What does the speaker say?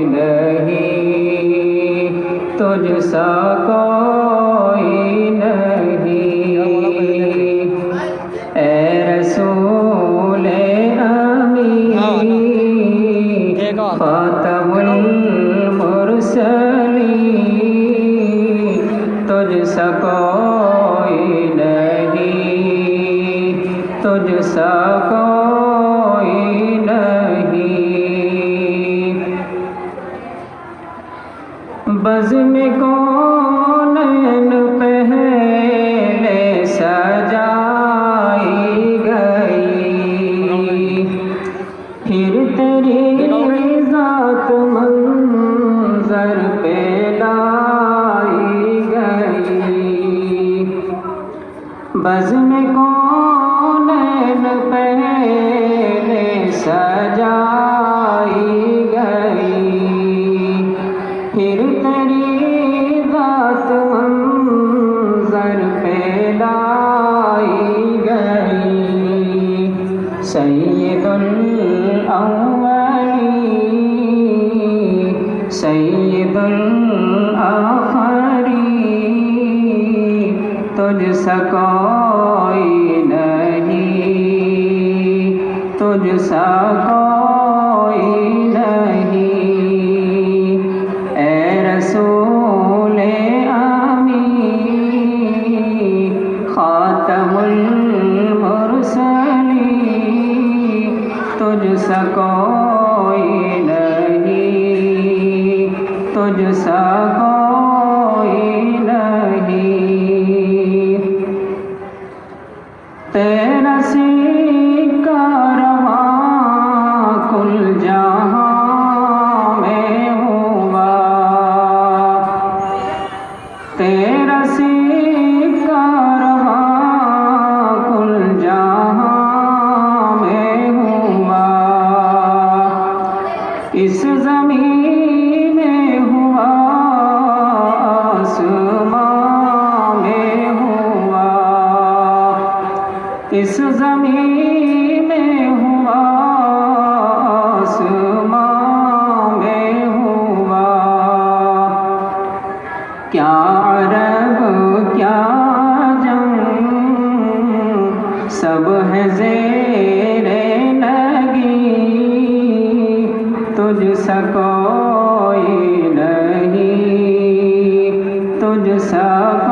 नहीं, तुझसा कोई नहीं। ए रसूले अमीन खातमुल मुरसलीन, तुझसा कोई नहीं, तुझसा कोई नहीं। बज़्म कौनैन पहले सजाई गई, फिर तेरी ज़ात मंज़र पे लाई गई। बज़्म कौनैन पहले सजाई गई, फिर तेरी ज़ात मंज़र पे लाई गई। सय्यदुल अव्वलीन सय्यदुल आखिरीन, तुझसा कोई नहीं, तुझसा कोई नहीं। ए रसूले आमीन खातमुल मुरसलीन, तुझसा कोई नहीं, तुझसा कोई नहीं। तेरा सिक्का रवां कुल जहां में हुआ, तेरा सिक्का रवां कुल जहां में हुआ। इस ज़मीन में हुआ, आसमां में हुआ, इस ज़मीन में हुआ, आसमां में हुआ। क्या अरब क्या जम सब है